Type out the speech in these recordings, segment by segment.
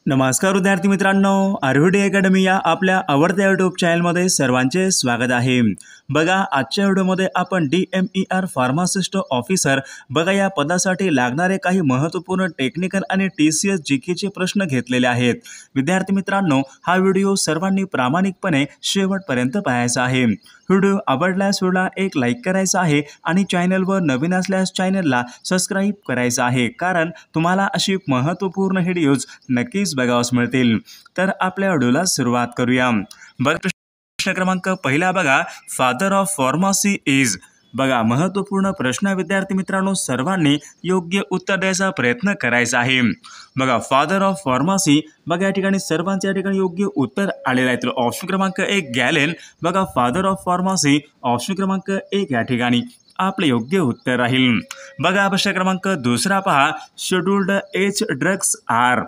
नमस्कार विद्यार्थी मित्रांनो, आरव्हीडी अकॅडमी या आपल्या आवडत्या यूट्यूब चॅनलमध्ये सर्वांचे स्वागत आहे। बघा, आजच्या व्हिडिओमध्ये आपण DMER फार्मासिस्ट ऑफिसर बघा या पदासाठी लागणारे काही महत्त्वपूर्ण टेक्निकल आणि TCS जीकेचे प्रश्न घेतलेले आहेत। विद्यार्थी मित्रांनो, हा व्हिडिओ सर्वांनी प्रामाणिकपणे शेवटपर्यंत पाहायचा आहे। व्हिडिओ आवडल्यास व्हिडिओला एक लाईक करायचा आहे आणि चॅनलवर नवीन असल्यास चॅनलला सबस्क्राइब करायचं आहे, कारण तुम्हाला अशी महत्त्वपूर्ण व्हिडिओज नक्कीच बघावयास मिळतील। तर आपल्या व्हिडिओला सुरुवात करूया। बघा, प्रश्न क्रमांक पहिला बघा, फादर ऑफ फार्मसी इज। बघा, महत्त्वपूर्ण प्रश्न विद्यार्थी मित्रांनो, सर्वांनी योग्य उत्तर द्यायचा प्रयत्न करायचा आहे। बघा, फादर ऑफ फार्मसी बघा या ठिकाणी सर्वांच्या या ठिकाणी योग्य उत्तर आलेलं आहे। तर ऑप्शन क्रमांक 1 गॅलेन बघा, फादर ऑफ फार्मसी ऑप्शन क्रमांक 1 या ठिकाणी आपले योग्य उत्तर राहील। बघा, प्रश्न क्रमांक दुसरा पहा, शेड्यूल्ड एज ड्रग्स आर।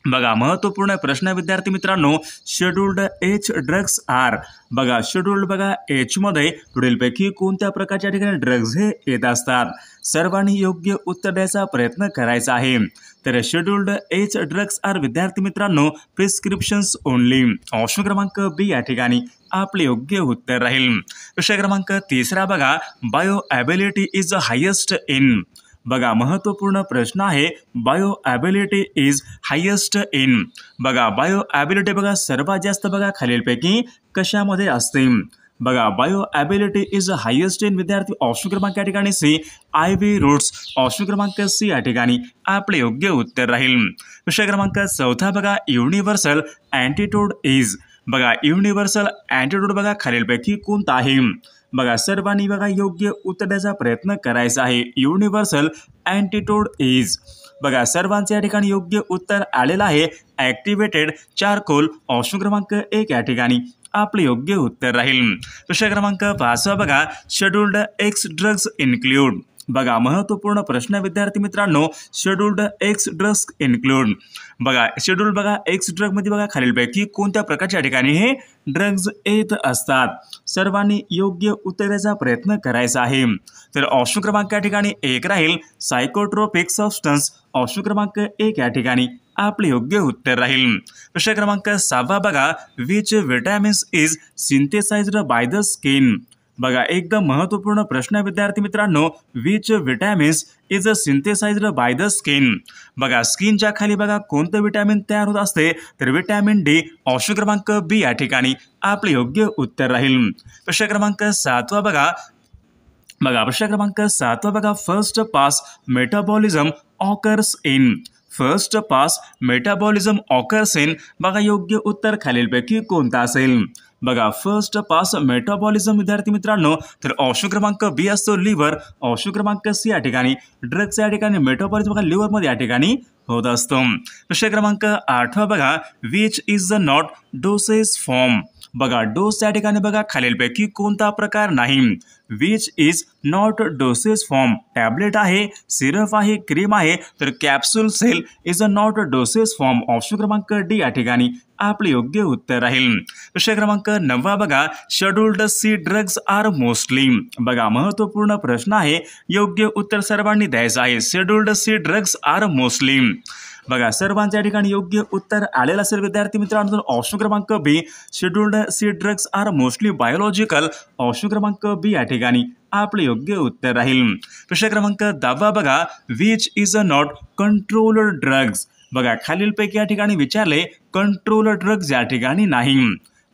बघा, महत्त्वपूर्ण प्रश्न विद्यार्थी मित्रांनो, शेड्यूल्ड एज ड्रग्स आर। बघा, शेड्यूल्ड बघा एच मध्ये पुढीलपैकी कोणत्या प्रकारच्या ठिकाणी ड्रग्ज हे येत असतात? सर्वांनी योग्य उत्तर द्यायचा प्रयत्न करायचा आहे। तर शेड्यूल्ड एज ड्रग्स आर विद्यार्थी मित्रांनो प्रिस्क्रिप्शन्स ओनली ऑप्शन क्रमांक बी या ठिकाणी आपले योग्य उत्तर राहील। प्रश्न क्रमांक तिसरा बघा, bio ability is the highest in. बघा, महत्त्वपूर्ण प्रश्न आहे, bio ability is highest in. बघा, बायो ॲबिलिटी बघा सर्वात जास्त बघा खालीलपैकी कशामध्ये असते? बघा, bio ability is highest in विद्यार्थी ऑप्शन क्रमांक या ठिकाणी सी IV रूट्स ऑप्शन क्रमांक सी या ठिकाणी आपले योग्य उत्तर राहील। प्रश्न क्रमांक चौथा बघा, युनिव्हर्सल अँटीटोड इज। बघा, युनिव्हर्सल अँटीटोड बघा खालीलपैकी कोणता आहे? बघा, सर्वांनी बघा योग्य उत्तर द्यायचा प्रयत्न करायचा आहे। युनिव्हर्सल अँटीटोड इज बघा सर्वांचे या ठिकाणी योग्य उत्तर आलेलं आहे, ॲक्टिवेटेड चारकोल ऑप्शन क्रमांक 1 या ठिकाणी आपले योग्य उत्तर राहील। प्रश्न क्रमांक 5 बघा, शेड्यूल्ड एक्स ड्रग्ज इन्क्लूड। बघा, महत्त्वपूर्ण प्रश्न विद्यार्थी मित्रांनो, शेड्यूल्ड एक्स ड्रग्ज इन्क्लूड। बघा, शेड्यूल्ड बघा एक्स ड्रग मध्ये बघा खालीलपैकी कोणत्या प्रकारच्या ठिकाणी हे ड्रग्ज येत असतात? सर्वांनी योग्य उत्तर द्यायचा प्रयत्न करायचा आहे। तर ऑप्शन क्रमांक या ठिकाणी 1 राहील, सायकोट्रोपिक सबस्टन्स ऑप्शन क्रमांक 1 या ठिकाणी आपले योग्य उत्तर राहील। प्रश्न क्रमांक 6 बघा, which vitamins is synthesised by the skin. बघा, एकदम महत्त्वपूर्ण प्रश्न विद्यार्थी मित्रांनो, which vitamins is synthesised by the skin. बघा, स्किनच्या खाली बघा कोणतं विटॅमिन तयार होत असते? तर विटॅमिन डी ऑप्शन क्रमांक बी या ठिकाणी आपले योग्य उत्तर राहील। प्रश्न क्रमांक 7 बघा, प्रश्न क्रमांक 7 बघा, first pass metabolism occurs in. First pass metabolism occurs in बघा योग्य उत्तर खालीलपैकी कोणता असेल? बघा, फर्स्ट पास मेटाबॉलिझम विद्यार्थी मित्रांनो, तर ऑप्शन क्रमांक बी असतो लिव्हर ऑप्शन क्रमांक सी या ठिकाणी ड्रग्स या ठिकाणी मेटाबॉलिझम बघा लिव्हरमध्ये या ठिकाणी होत असतो। प्रश्न क्रमांक 8 बघा, which is the not dosage form. बघा, डोस या ठिकाणी बघा खालीलपैकी कोणता प्रकार नाही? Which is not dosage form, tablet आहे, सिरप आहे, क्रीम आहे, तर capsule cell is a not dosage form option क्रमांक डी या ठिकाणी आपले योग्य उत्तर राहील। प्रश्न क्रमांक 9 बघा, scheduled C drugs are mostly. बघा, महत्त्वपूर्ण प्रश्न आहे, योग्य उत्तर सर्वांनी द्यायचं आहे। Scheduled C drugs are mostly बघा सर्वांच्या ठिकाणी योग्य उत्तर आलेलं असेल विद्यार्थी मित्रांनो, ऑप्शन क्रमांक B scheduled C drugs are mostly biological option क्रमांक बी या ठिकाणी आपले योग्य उत्तर राहील। प्रश्न क्रमांक 10 बघा, which is a not controlled drugs. बघा, खालीलपैकी या ठिकाणी विचारले कंट्रोल्ड ड्रग्ज या ठिकाणी नाही।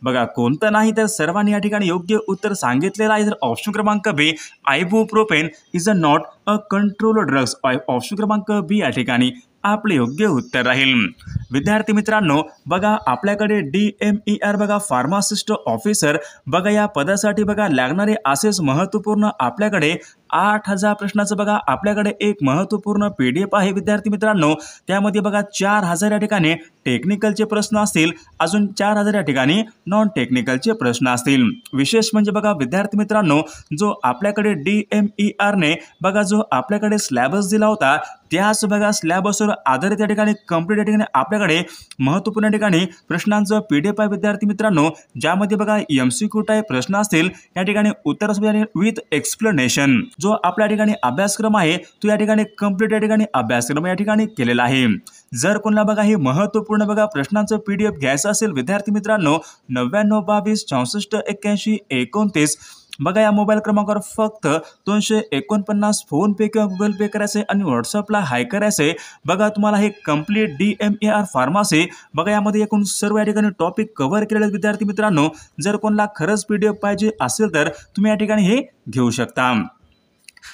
बघा, कोणतं नाही? तर सर्वांनी या ठिकाणी योग्य उत्तर सांगितलेलं आहे। तर ऑप्शन क्रमांक B ibuprofen is a not a controlled drugs option क्रमांक बी या ठिकाणी आपले योग्य उत्तर राहील। विद्यार्थी मित्रांनो, बघा आपल्याकडे DMER बघा फार्मासिस्ट ऑफिसर बघा या पदासाठी बघा लागणारे असेच महत्त्वपूर्ण आपल्याकडे 8000 प्रश्नाचं बघा आपल्याकडे एक महत्त्वपूर्ण PDF आहे विद्यार्थी मित्रांनो। त्यामध्ये बघा 4000 या ठिकाणी टेक्निकलचे प्रश्न असतील, अजून 4000 या ठिकाणी नॉन टेक्निकलचे प्रश्न असतील। विशेष म्हणजे बघा विद्यार्थी मित्रांनो, जो आपल्याकडे DMER ने बघा जो आपल्याकडे सिलेबस दिला होता, त्याच बघा सिलेबसवर आधारित या ठिकाणी कंप्लीट या ठिकाणी आपल्याकडे महत्त्वपूर्ण ठिकाणी प्रश्नांचं PDF आहे विद्यार्थी मित्रांनो, ज्यामध्ये बघा MCQ टाइप प्रश्न असतील, या ठिकाणी उत्तर विथ एक्सप्लेनेशन जो आपल्या ठिकाणी अभ्यासक्रम आहे तो या ठिकाणी कंप्लीट या ठिकाणी अभ्यासक्रम या ठिकाणी केलेला आहे। जर कोणाला बघा हे महत्त्वपूर्ण बघा प्रश्नांचं PDF घ्यायचं असेल विद्यार्थी मित्रांनो 9922648129 बघा या मोबाईल क्रमांकावर फक्त 249 फोन पे किंवा गुगल पे करायचे आणि व्हॉट्सअपला हाय करायचे। बघा तुम्हाला हे कंप्लीट DMER फार्मसी बघा यामध्ये एकूण सर्व या ठिकाणी टॉपिक कव्हर केलेले विद्यार्थी मित्रांनो, जर कोणाला खरंच PDF पाहिजे असेल तर तुम्ही या ठिकाणी हे घेऊ शकता।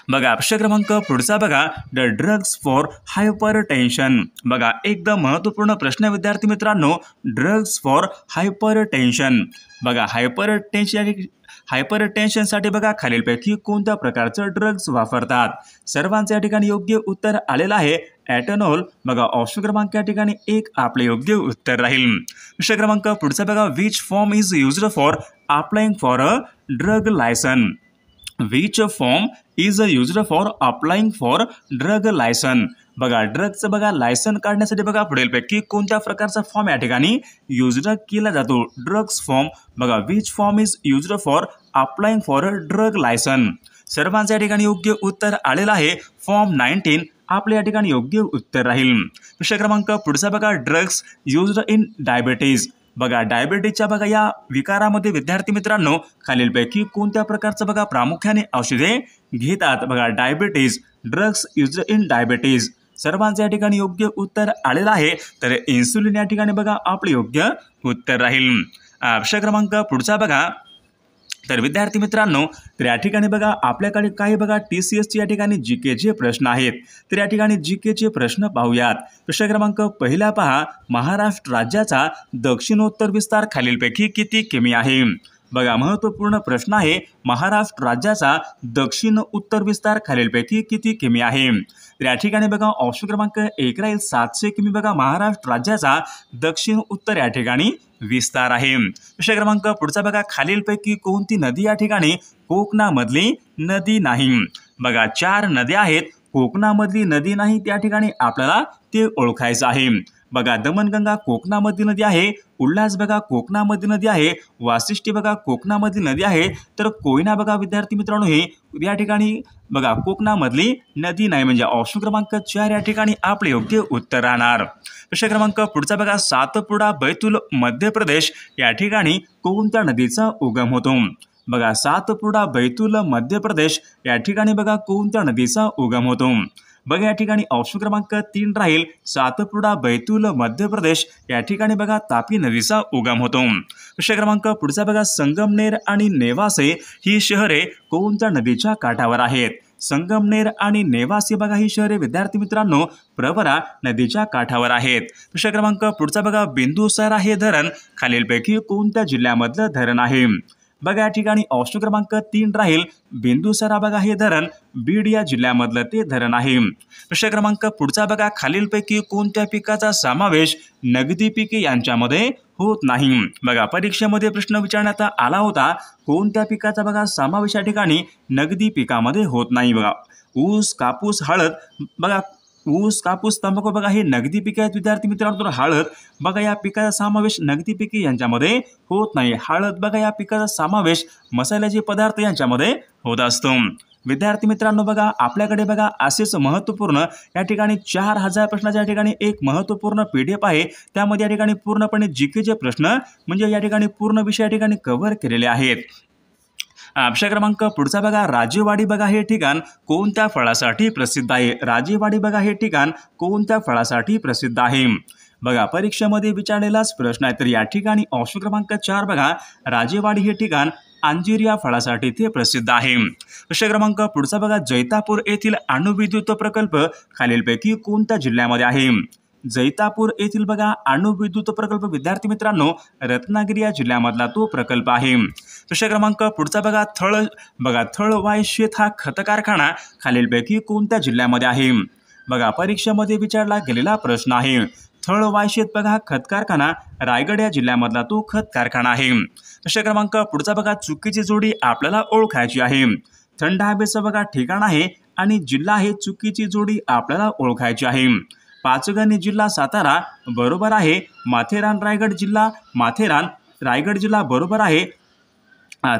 बघा प्रश्न क्रमांक पुढचा बघा द ड्रग्स फॉर हायपरटेन्शन बघा एकदम महत्त्वपूर्ण प्रश्न विद्यार्थी मित्रांनो, ड्रग्स फॉर हायपरटेन्शन बघा हायपरटेन्शनसाठी बघा खालीलपैकी कोणत्या प्रकारचे ड्रग्ज वापरतात। सर्वांचे या ठिकाणी योग्य उत्तर आलेलं आहे एटॅनॉल बघा ऑप्शन क्रमांक या ठिकाणी 1 आपले योग्य उत्तर राहील। प्रश्न क्रमांक पुढचा बघा which form is used for applying for a drug licence which form is used for applying for drug licence बघा ड्रगचं बघा लायसन काढण्यासाठी बघा पुढीलपैकी कोणत्या प्रकारचा फॉर्म या ठिकाणी युज्ड केला जातो। ड्रग्स फॉर्म बघा which form is used for applying for a drug licence सर्वांच्या या ठिकाणी योग्य उत्तर आलेलं आहे फॉर्म 19 आपल्या या ठिकाणी योग्य उत्तर राहील। प्रश्न क्रमांक पुढचा बघा ड्रग्स युज्ड इन डायबिटीज बघा डायबिटीजच्या बघा या विकारामध्ये विद्यार्थी मित्रांनो खालीलपैकी कोणत्या प्रकारचं बघा प्रामुख्याने औषधे घेतात बघा diabetes drugs used in diabetes सर्वांच्या या ठिकाणी योग्य उत्तर आलेलं आहे तर इन्सुलिन या ठिकाणी बघा आपले योग्य उत्तर राहील। प्रश्न क्रमांक पुढचा बघा तर विद्यार्थी मित्रांनो तर या ठिकाणी बघा आपल्याकडे काही बघा TCSचे या ठिकाणी GKचे प्रश्न आहेत तर या ठिकाणी GKचे प्रश्न पाहूयात। प्रश्न क्रमांक पहिला पहा महाराष्ट्र राज्याचा दक्षिणोत्तर विस्तार खालीलपैकी किती किमी आहे बघा महत्त्वपूर्ण प्रश्न आहे महाराष्ट्र राज्याचा दक्षिण उत्तर विस्तार खालीलपैकी किती किमी आहे तर या ठिकाणी बघा ऑप्शन क्रमांक 1 राहील 700 किमी बघा महाराष्ट्र राज्याचा दक्षिण उत्तर या ठिकाणी विस्तार आहे। प्रश्न क्रमांक पुढचा बघा खालीलपैकी कोणती नदी या ठिकाणी कोकणामधली नदी नाही बघा 4 नद्या आहेत कोकणामधली नदी नाही त्या ठिकाणी आपल्याला ते ओळखायचं आहे बघा दमनगंगा कोकणामधली नदी आहे, उल्हास बघा कोकणामधली नदी आहे, वाशिष्ठी बघा कोकणामधली नदी आहे तर कोयना बघा विद्यार्थी मित्रांनो हे या ठिकाणी बघा कोकणामधली नदी नाही म्हणजे ऑप्शन क्रमांक 4 या ठिकाणी आपले योग्य उत्तर राहणार। प्रश्न क्रमांक पुढचा बघा सातपुडा बैतूल मध्य प्रदेश या ठिकाणी कोणत्या नदीचा उगम होतो बघा सातपुडा बैतूल मध्य प्रदेश या ठिकाणी बघा कोणत्या नदीचा उगम होतो बघा या ठिकाणी ऑप्शन क्रमांक 3 राहील सातपुडा बैतूल मध्य प्रदेश या ठिकाणी बघा तापी नदीचा उगम होतो। प्रश्न क्रमांक पुढचा बघा संगमनेर आणि नेवासे ही शहरे कोणत्या नदीच्या काठावर आहेत संगमनेर आणि नेवासे बघा ही शहरे विद्यार्थी मित्रांनो प्रवरा नदीच्या काठावर आहेत। प्रश्न क्रमांक पुढचा बघा बिंदुसारा हे धरण खालीलपैकी कोणत्या जिल्ह्यामधलं धरण आहे बघा या ठिकाणी ऑप्शन क्रमांक 3 राहील बिंदुसारा बघा हे धरण बीड या जिल्ह्यामधलं ते धरण आहे। प्रश्न क्रमांक पुढचा बघा खालीलपैकी कोणत्या पिकाचा समावेश नगदी पिके यांच्यामध्ये होत नाही बघा परीक्षेमध्ये प्रश्न विचारण्यात आला होता कोणत्या पिकाचा बघा समावेश या ठिकाणी नगदी पिकामध्ये होत नाही बघा ऊस कापूस हळद बघा ऊस कापूस तंबाखू बघा हे नगदी पिके आहेत विद्यार्थी मित्रांनो हळद बघा या पिकाचा समावेश नगदी पिके यांच्यामध्ये होत नाही हळद बघा या पिकाचा समावेश मसाल्याचे पदार्थ यांच्यामध्ये होत असतो। विद्यार्थी मित्रांनो बघा आपल्याकडे बघा असेच महत्त्वपूर्ण या ठिकाणी 4000 प्रश्नाच्या ठिकाणी एक महत्त्वपूर्ण PDF आहे त्यामध्ये या ठिकाणी पूर्णपणे GKचे प्रश्न म्हणजे या ठिकाणी पूर्ण विषय या ठिकाणी कव्हर केलेले आहेत। प्रश्न क्रमांक पुढचा बघा राजेवाडी बघा हे ठिकाण कोणत्या फळासाठी प्रसिद्ध आहे राजेवाडी बघा हे ठिकाण कोणत्या फळासाठी प्रसिद्ध आहे बघा परीक्षेमध्ये विचारलेलाच प्रश्न आहे तर या ठिकाणी ऑप्शन क्रमांक 4 बघा राजेवाडी हे ठिकाण अंजीर या फळासाठी ते प्रसिद्ध आहे। प्रश्न क्रमांक पुढचा बघा जैतापूर येथील अणुविद्युत प्रकल्प खालीलपैकी कोणत्या जिल्ह्यामध्ये आहे जैतापूर येथील बघा अणुविद्युत प्रकल्प विद्यार्थी मित्रांनो रत्नागिरी या जिल्ह्यामधला तो प्रकल्प आहे। प्रश्न क्रमांक पुढचा बघा थळवाय शेत हा खत कारखाना खालीलपैकी कोणत्या जिल्ह्यामध्ये आहे बघा परीक्षेमध्ये विचारला गेलेला प्रश्न आहे थळवाय शेत बघा खत कारखाना रायगड या जिल्ह्यामधला तो खत कारखाना आहे। प्रश्न क्रमांक पुढचा बघा चुकीची जोडी आपल्याला ओळखायची आहे थंड हवेचं बघा ठिकाण आहे आणि जिल्हा आहे चुकीची जोडी आपल्याला ओळखायची आहे पाचगणी जिल्हा सातारा बरोबर आहे माथेरान रायगड जिल्हा बरोबर आहे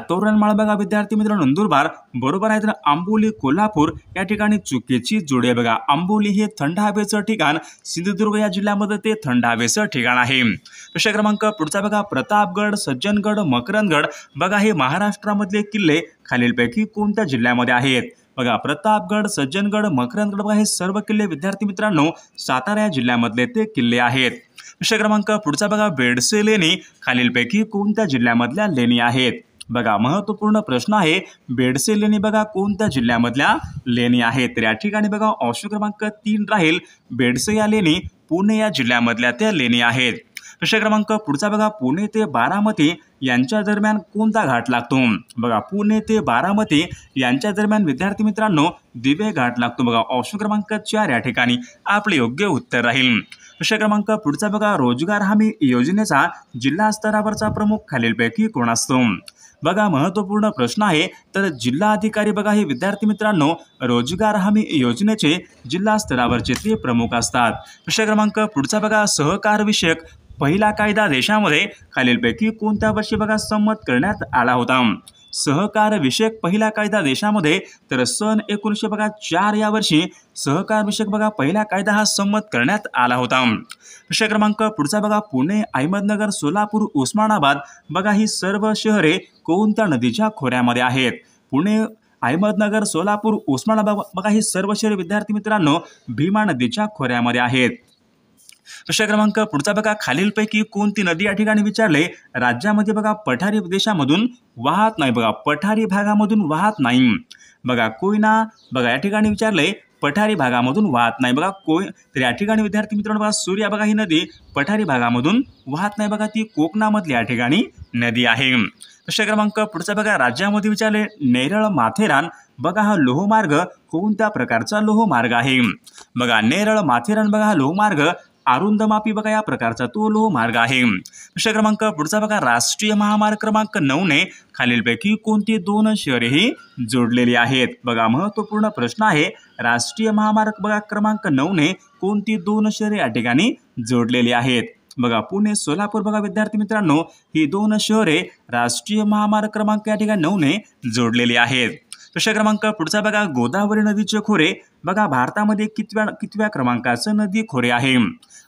तोरणमाळ बघा विद्यार्थी मित्रांनो नंदुरबार बरोबर आहे. तर आंबोली कोल्हापूर या ठिकाणी चुकीची जोडी आहे बघा. आंबोली हे थंड हवेचं ठिकाण, सिंधुदुर्ग या जिल्ह्यामध्ये ते थंड हवेचं ठिकाण आहे. प्रश्न क्रमांक पुढचा बघा प्रतापगड, सज्जनगड, मकरंदगड बघा हे महाराष्ट्रामधले किल्ले खालीलपैकी कोणत्या जिल्ह्यामध्ये आहेत? बघा प्रतापगड, सज्जनगड, मकरंदगड बघा हे सर्व किल्ले विद्यार्थी मित्रांनो सातारा या जिल्ह्यामधले ते किल्ले आहेत. प्रश्न क्रमांक पुढचा बघा बेडसे लेणी खालीलपैकी कोणत्या जिल्ह्यामधल्या लेणी आहेत? बघा महत्त्वपूर्ण प्रश्न आहे. बेडसे लेणी बघा कोणत्या जिल्ह्यामधल्या लेणी आहेत? तर या ठिकाणी बघा ऑप्शन क्रमांक 3 राहील. बेडसे या लेणी पुणे या जिल्ह्यामधल्या त्या लेणी आहेत. प्रश्न क्रमांक पुढचा बघा पुणे ते बारामती यांच्या दरम्यान कोणता घाट लागतो? बघा पुणे ते बारामती यांच्या दरम्यान विद्यार्थी मित्रांनो दिवे घाट लागतो बघा. ऑप्शन क्रमांक 4 या ठिकाणी आपले योग्य उत्तर राहील. प्रश्न क्रमांक पुढचा बघा रोजगार हमी योजनेचा जिल्हा स्तरावरचा प्रमुख खालीलपैकी कोण असतो? बघा महत्त्वपूर्ण प्रश्न आहे. तर जिल्हा अधिकारी बघा हे विद्यार्थी मित्रांनो रोजगार हमी योजनेचे जिल्हा स्तरावरचे ते प्रमुख असतात. प्रश्न क्रमांक पुढचा बघा सहकार विषयक पहिला कायदा देशामध्ये खालीलपैकी कोणत्या वर्षी बघा संमत करण्यात आला होता? सहकार विषयक पहिला कायदा देशामध्ये तर सन 1904 या वर्षी सहकार विषयक बघा पहिला कायदा हा संमत करण्यात आला होता. प्रश्न क्रमांक पुढचा बघा पुणे, अहमदनगर, सोलापूर, उस्मानाबाद बघा ही सर्व शहरे कोणत्या नदीच्या खोऱ्यामध्ये आहेत? पुणे, अहमदनगर, सोलापूर, उस्मानाबाद बघा ही सर्व शहरे विद्यार्थी मित्रांनो भीमा नदीच्या खोऱ्यामध्ये आहेत. प्रश्न क्रमांक पुढचा बघा खालीलपैकी कोणती नदी या ठिकाणी विचारले राज्यामध्ये बघा पठारी प्रदेशामधून वाहत नाही? बघा पठारी भागामधून वाहत नाही. बघा कोयना बघा या ठिकाणी विचारले पठारी भागामधून वाहत नाही बघा. तर या ठिकाणी विद्यार्थी मित्रांनो बघा सूर्या बघा ही नदी पठारी भागामधून वाहत नाही बघा. ती कोकणामधली या ठिकाणी नदी आहे. प्रश्न क्रमांक पुढचा बघा राज्यामध्ये विचारले नेरळ माथेरान बघा हा लोहमार्ग कोणत्या प्रकारचा लोहमार्ग आहे? बघा नेरळ माथेरान बघा हा लोहमार्ग अरुंद मापी बघा या प्रकारचा तो लोहमार्ग आहे. प्रश्न क्रमांक पुढचा बघा राष्ट्रीय महामार्ग क्रमांक 9 ने खालीलपैकी कोणती 2 शहरेही जोडलेली आहेत? बघा महत्त्वपूर्ण प्रश्न आहे. राष्ट्रीय महामार्ग बघा क्रमांक 9 ने कोणती 2 शहरे या ठिकाणी जोडलेली आहेत? बघा पुणे, सोलापूर बघा विद्यार्थी मित्रांनो ही 2 शहरे राष्ट्रीय महामार्ग क्रमांक या ठिकाणी 9 ने जोडलेली आहेत. प्रश्न क्रमांक पुढचा बघा गोदावरी नदीचे खोरे बघा भारतामध्ये कितव्या क्रमांकाचं नदी खोरे आहे?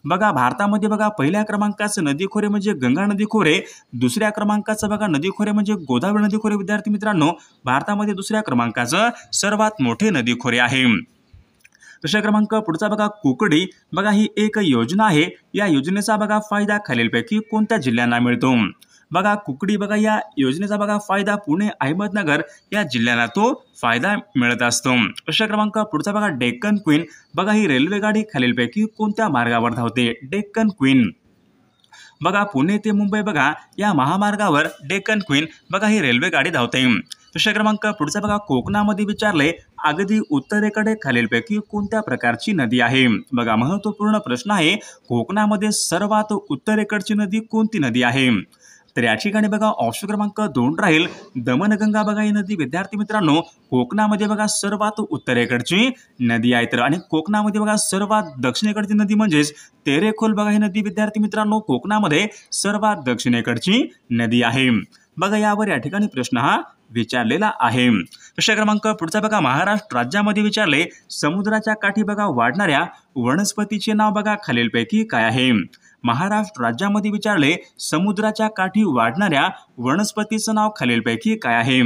बघा भारतामध्ये बघा पहिल्या क्रमांकाचं नदी खोरे म्हणजे गंगा नदी खोरे, दुसऱ्या क्रमांकाचं बघा नदी खोरे म्हणजे गोदावरी नदी खोरे विद्यार्थी मित्रांनो भारतामध्ये दुसऱ्या क्रमांकाचं सर्वात मोठे नदी खोरे आहे. प्रश्न क्रमांक पुढचा बघा कुकडी बघा ही एक योजना आहे. या योजनेचा बघा फायदा खालीलपैकी कोणत्या जिल्ह्यांना मिळतो? बघा कुकडी बघा या योजनेचा बघा फायदा पुणे, अहमदनगर या जिल्ह्याला तो फायदा मिळत असतो. प्रश्न क्रमांक पुढचा बघा डेक्कन क्वीन बघा ही रेल्वे गाडी खालीलपैकी कोणत्या मार्गावर धावते? डेक्कन क्वीन बघा पुणे ते मुंबई बघा या महामार्गावर डेक्कन क्वीन बघा ही रेल्वे गाडी धावते. प्रश्न क्रमांक पुढचा बघा कोकणामध्ये विचारले अगदी उत्तरेकडे खालीलपैकी कोणत्या प्रकारची नदी आहे? बघा महत्त्वपूर्ण प्रश्न आहे. कोकणामध्ये सर्वात उत्तरेकडची नदी कोणती नदी आहे? तर या ठिकाणी बघा ऑप्शन क्रमांक 2 राहील. दमनगंगा बघा ही नदी विद्यार्थी मित्रांनो कोकणामध्ये बघा सर्वात उत्तरेकडची नदी आहे. तर आणि कोकणामध्ये बघा सर्वात दक्षिणेकडची नदी म्हणजेच तेरेखोल बघा ही नदी विद्यार्थी मित्रांनो कोकणामध्ये सर्वात दक्षिणेकडची नदी आहे. बघा यावर या ठिकाणी प्रश्न हा विचारलेला आहे. प्रश्न क्रमांक पुढचा बघा महाराष्ट्र राज्यामध्ये विचारले समुद्राच्या काठी बघा वाढणाऱ्या वनस्पतीचे नाव बघा खालीलपैकी काय आहे? महाराष्ट्र राज्यामध्ये विचारले समुद्राच्या काठी वाढणाऱ्या वनस्पतीचं नाव खालीलपैकी काय आहे?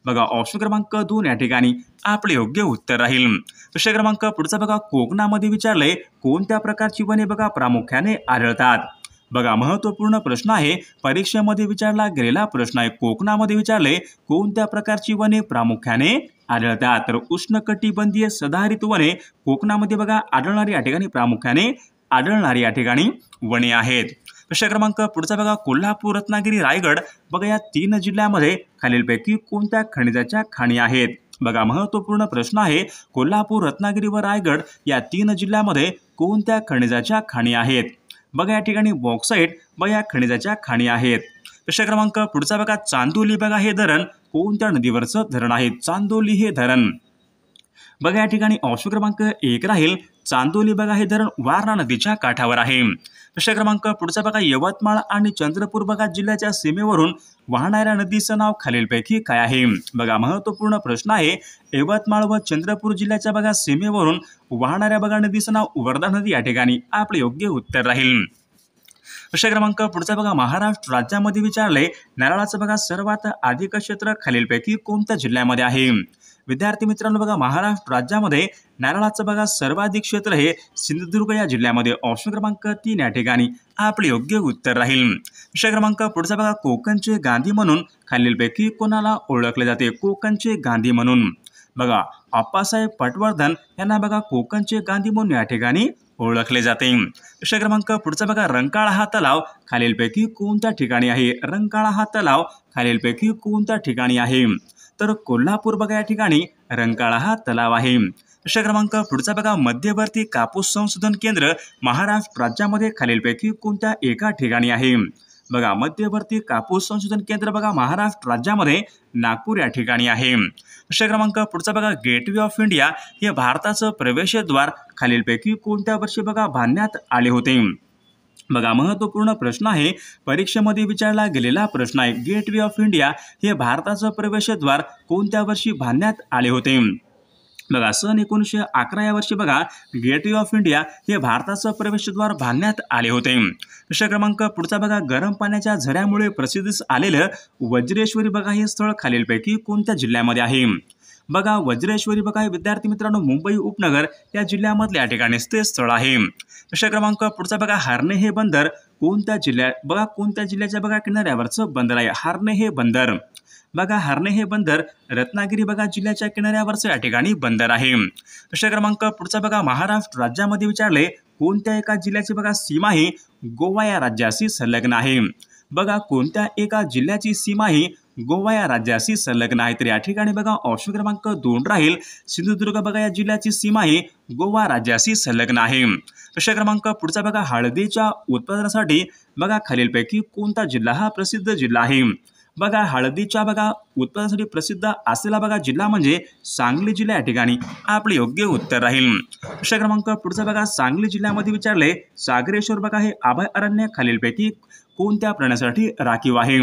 बघा ऑप्शन क्रमांक 2 या ठिकाणी आपले योग्य उत्तर राहील. प्रश्न क्रमांक पुढचा बघा कोकणामध्ये विचारले कोणत्या प्रकारची वने बघा प्रामुख्याने आढळतात? बघा महत्त्वपूर्ण प्रश्न आहे. परीक्षेमध्ये विचारला गेलेला प्रश्न आहे. कोकणामध्ये विचारले कोणत्या प्रकारची वने प्रामुख्याने आढळतात? तर उष्णकटिबंधीय सदाहरित वने कोकणामध्ये बघा आढळणारी या ठिकाणी प्रामुख्याने आढळणारी या ठिकाणी वने आहेत. प्रश्न क्रमांक पुढचा बघा कोल्हापूर, रत्नागिरी, रायगड बघा या 3 जिल्ह्यामध्ये खालीलपैकी कोणत्या खनिजाच्या खाणी आहेत? बघा महत्त्वपूर्ण प्रश्न आहे. कोल्हापूर, रत्नागिरी व रायगड या 3 जिल्ह्यामध्ये कोणत्या खनिजाच्या खाणी आहेत? बघा या ठिकाणी बॉक्साईट बघा या खनिजाच्या खाणी आहेत. प्रश्न क्रमांक पुढचा बघा चांदोली बघा हे धरण कोणत्या नदीवरचं धरण आहे? चांदोली हे धरण बघा या ठिकाणी ऑप्शन क्रमांक 1 राहील चांदोली बघा हे धरण वारणा नदीच्या काठावर आहे। प्रश्न क्रमांक पुढचा बघा यवतमाळ आणि चंद्रपूर बघा जिल्ह्याच्या सीमेवरून वाहणाऱ्या नदीचं नाव खालीलपैकी काय आहे? बघा महत्त्वपूर्ण प्रश्न आहे। यवतमाळ व चंद्रपूर जिल्ह्याच्या बघा सीमेवरून वाहणाऱ्या बघा नदीचं नाव वर्धा नदी या ठिकाणी आपले योग्य उत्तर राहील। प्रश्न क्रमांक पुढचा बघा महाराष्ट्र राज्यामध्ये विचारले नारळाचं बघा सर्वात अधिक क्षेत्र खालीलपैकी कोणत्या जिल्ह्यामध्ये आहे? विद्यार्थी मित्रांनो बघा महाराष्ट्र राज्यामध्ये नारळाचं बघा सर्वाधिक क्षेत्र हे सिंधुदुर्ग या जिल्ह्यामध्ये ऑप्शन क्रमांक 3 या ठिकाणी आपले योग्य उत्तर राहील। प्रश्न क्रमांक पुढचा बघा कोकणचे गांधी म्हणून खालीलपैकी कोणाला ओळखले जाते? कोकणचे गांधी म्हणून बघा आप्पासाहेब पटवर्धन यांना बघा कोकणचे गांधी म्हणून या ठिकाणी ओळखले जाते। प्रश्न क्रमांक पुढचा बघा रंकाळा हा तलाव खालीलपैकी कोणत्या ठिकाणी आहे? रंकाळा हा तलाव खालीलपैकी कोणत्या ठिकाणी आहे? तर कोल्हापूर बघा या ठिकाणी रंकाळा हा तलाव आहे। प्रश्न क्रमांक पुढचा बघा मध्यवर्ती कापूस संशोधन केंद्र महाराष्ट्र राज्यामध्ये खालीलपैकी कोणत्या एका ठिकाणी आहे? बघा मध्यवर्ती कापूस संशोधन केंद्र बघा महाराष्ट्र राज्यामध्ये नागपूर या ठिकाणी आहे। प्रश्न क्रमांक पुढचा बघा गेटवे ऑफ इंडिया हे भारताचं प्रवेशद्वार खालीलपैकी कोणत्या वर्षी बघा बांधण्यात आले होते? बघा महत्त्वपूर्ण प्रश्न आहे, परीक्षेमध्ये विचारला गेलेला प्रश्न आहे। गेटवे ऑफ इंडिया हे भारताचं प्रवेशद्वार कोणत्या वर्षी बांधण्यात आले होते? बघा सन 1911 या वर्षी बघा गेटवे ऑफ इंडिया हे भारताचं प्रवेशद्वार बांधण्यात आले होते। प्रश्न क्रमांक पुढचा बघा गरम पाण्याच्या झऱ्यामुळे प्रसिद्धीस आलेलं वज्रेश्वरी बघा हे स्थळ खालीलपैकी कोणत्या जिल्ह्यामध्ये आहे? बघा वज्रेश्वरी बघा हे विद्यार्थी मित्रांनो मुंबई उपनगर या जिल्ह्यामधल्या ठिकाणी ते स्थळ आहे। प्रश्न क्रमांक पुढचा बघा हार्ने हे बंदर कोणत्या जिल्ह्यात बघा कोणत्या जिल्ह्याच्या बघा किनाऱ्यावरचं बंदर आहे? हार्ने हे बंदर बघा हार्ने हे बंदर रत्नागिरी बघा जिल्ह्याच्या किनाऱ्यावरचं या ठिकाणी बंदर आहे। प्रश्न क्रमांक पुढचा बघा महाराष्ट्र राज्यामध्ये विचारले कोणत्या एका जिल्ह्याची बघा सीमा ही गोवा या राज्याशी संलग्न आहे? बघा कोणत्या एका जिल्ह्याची सीमा ही गोवा या राज्याशी संलग्न आहे? तर या ठिकाणी बघा ऑप्शन क्रमांक 2 राहील सिंधुदुर्ग बघा या जिल्ह्याची सीमा ही गोवा राज्याशी संलग्न आहे। प्रश्न क्रमांक पुढचा बघा हळदीच्या उत्पादनासाठी बघा खालीलपैकी कोणता जिल्हा हा प्रसिद्ध जिल्हा आहे? बघा हळदीच्या बघा उत्पादनासाठी प्रसिद्ध असलेला बघा जिल्हा म्हणजे सांगली जिल्हा या ठिकाणी आपले योग्य उत्तर राहील। प्रश्न क्रमांक पुढचा बघा सांगली जिल्ह्यामध्ये विचारले सागरेश्वर बघा हे अभयारण्य खालीलपैकी कोणत्या प्राण्यासाठी राखीव आहे?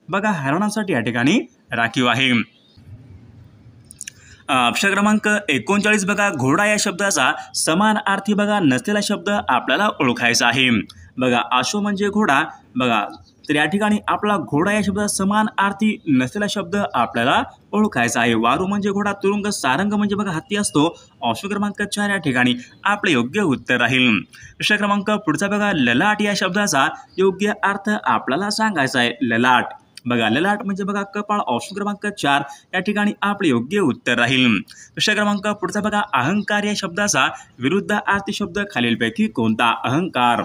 बघा हरणासाठी या ठिकाणी राखीव आहे। प्रश्न क्रमांक 39 बघा घोडा या शब्दाचा समानार्थी बघा नसलेला शब्द आपल्याला ओळखायचा आहे। बघा आशो म्हणजे घोडा बघा तर या ठिकाणी आपला घोडा या शब्दाचा समानार्थी नसलेला शब्द आपल्याला ओळखायचा आहे। वारू म्हणजे घोडा, तुरुंग, सारंग म्हणजे बघा हत्ती असतो। ऑप्शन क्रमांक 4 या ठिकाणी आपले योग्य उत्तर राहील। प्रश्न क्रमांक पुढचा बघा ललाट या शब्दाचा योग्य अर्थ आपल्याला सांगायचा आहे। ललाट बघा ललाट म्हणजे बघा कपाळ, ऑप्शन क्रमांक 4 या ठिकाणी आपले योग्य उत्तर राहील। प्रश्न क्रमांक पुढचा बघा अहंकार या शब्दाचा विरुद्धार्थी शब्द खालीलपैकी कोणता? अहंकार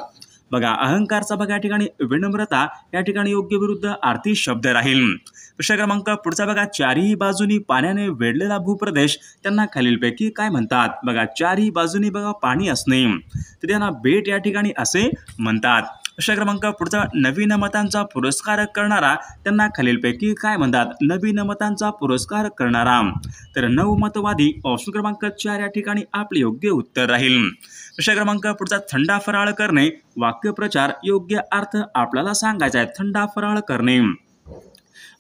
बघा अहंकारचा बघा या ठिकाणी विनम्रता या ठिकाणी योग्य विरुद्ध आर्थी शब्द राहील। प्रश्न क्रमांक पुढचा बघा चारही बाजूनी पाण्याने वेढलेला भूप्रदेश त्यांना खालीलपैकी काय म्हणतात? बघा चारही बाजूनी बघा पाणी असणे तर त्यांना बेट या ठिकाणी असे म्हणतात। प्रश्न क्रमांक पुढचा नवीन मतांचा पुरस्कार करणारा त्यांना खालीलपैकी काय म्हणतात? नवीन मतांचा पुरस्कार करणारा तर नवमतवादी ऑप्शन क्रमांक 4 या ठिकाणी आपले योग्य उत्तर राहील। प्रश्न क्रमांक पुढचा थंडा फराळ करणे वाक्यप्रचार योग्य अर्थ आपल्याला सांगायचा आहे। थंडा फराळ करणे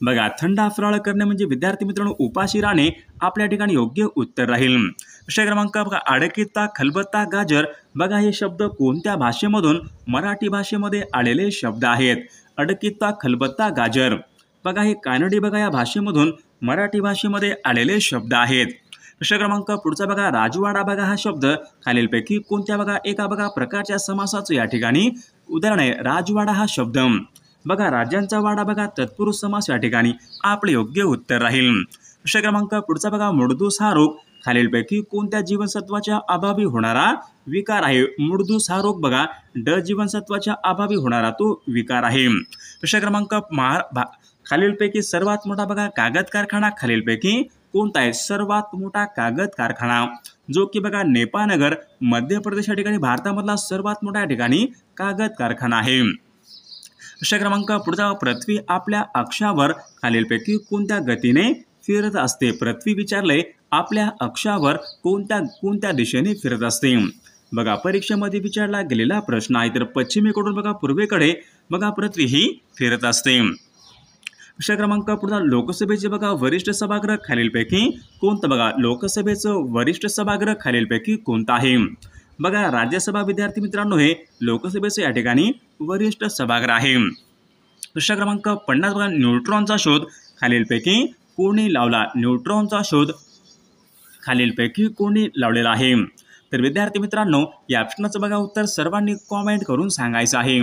बघा थंडा फराळ करणे म्हणजे विद्यार्थी मित्रांनो उपाशी राहणे आपल्या ठिकाणी योग्य उत्तर राहील। प्रश्न क्रमांक बघा अडकिता खलबत्ता गाजर बघा हे शब्द कोणत्या भाषेमधून मराठी भाषेमध्ये आलेले शब्द आहेत? अडकिता खलबत्ता गाजर बघा हे कानडी बघा या भाषेमधून मराठी भाषेमध्ये आलेले शब्द आहेत। प्रश्न क्रमांक पुढचा बघा राजवाडा बघा हा शब्द खालीलपैकी कोणत्या बघा एका बघा प्रकारच्या समासाचं या ठिकाणी उदाहरण आहे? राजवाडा हा शब्द बघा राज्यांचा वाडा बघा तत्पुरुष समास या ठिकाणी आपले योग्य उत्तर राहील। प्रश्न क्रमांक पुढचा बघा मुडदूस हा रोग खालीलपैकी कोणत्या जीवनसत्वाच्या अभावी होणारा विकार आहे? मुडदूस हा रोग बघा ड जीवनसत्वाच्या अभावी होणारा तो विकार आहे। प्रश्न क्रमांक खालीलपैकी सर्वात मोठा बघा कागद कारखाना खालीलपैकी कोणता आहे? सर्वात मोठा कागद कारखाना जो की बघा नेपाळनगर मध्य प्रदेश या ठिकाणी भारतामधला सर्वात मोठा या ठिकाणी कागद कारखाना आहे। प्रश्न क्रमांक पुढचा पृथ्वी आपल्या अक्षावर खालीलपैकी कोणत्या गतीने फिरत असते? पृथ्वी विचारले आपल्या अक्षावर कोणत्या कोणत्या दिशेने फिरत असते? बघा परीक्षेमध्ये विचारला गेलेला प्रश्न आहे. तर पश्चिमेकडून बघा पूर्वेकडे बघा पृथ्वी ही फिरत असते. प्रश्न क्रमांक पुढचा लोकसभेचे बघा वरिष्ठ सभागृह खालीलपैकी कोणतं? बघा लोकसभेचं वरिष्ठ सभागृह खालीलपैकी कोणतं आहे? बघा राज्यसभा विद्यार्थी मित्रांनो हे लोकसभेचे या ठिकाणी वरिष्ठ सभागृह आहे. प्रश्न क्रमांक 50 बघा न्यूट्रॉनचा शोध खालीलपैकी कोणी लावला? न्यूट्रॉनचा शोध खालीलपैकी कोणी लावलेला आहे? तर विद्यार्थी मित्रांनो या प्रश्नाचं बघा उत्तर सर्वांनी कॉमेंट करून सांगायचं आहे.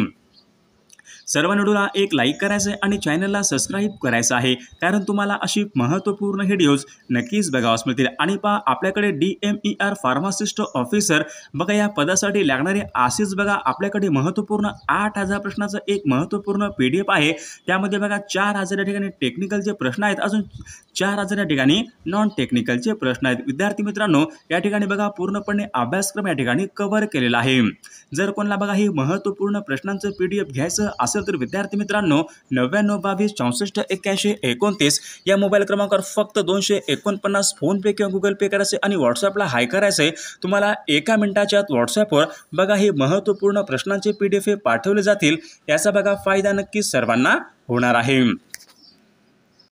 सर्व व्हिडिओला एक लाईक करायचं आहे आणि चॅनलला सबस्क्राईब करायचं आहे, कारण तुम्हाला अशी महत्त्वपूर्ण व्हिडिओज नक्कीच बघावास मिळतील. आणि पहा आपल्याकडे DMER फार्मासिस्ट ऑफिसर बघा या पदासाठी लागणारे असेच बघा आपल्याकडे महत्त्वपूर्ण 8000 प्रश्नाचं एक महत्त्वपूर्ण PDF आहे. त्यामध्ये बघा 4000 या ठिकाणी टेक्निकलचे प्रश्न आहेत, अजून 4000 या ठिकाणी नॉन टेक्निकलचे प्रश्न आहेत. विद्यार्थी मित्रांनो या ठिकाणी बघा पूर्णपणे अभ्यासक्रम या ठिकाणी कव्हर केलेला आहे. जर कोणाला बघा ही महत्त्वपूर्ण प्रश्नांचं PDF घ्यायचं असेल तर विद्यार्थी मित्रांनो 99 22 64 81 29 या मोबाईल क्रमांकावर फक्त 249 फोन पे किंवा गुगल पे करायचे आणि व्हॉट्सअपला हाय करायचे. तुम्हाला एका मिनिटाच्या आत व्हॉट्सअपवर बघा हे महत्त्वपूर्ण प्रश्नांचे PDF पाठवले जातील. याचा बघा फायदा नक्कीच सर्वांना होणार आहे.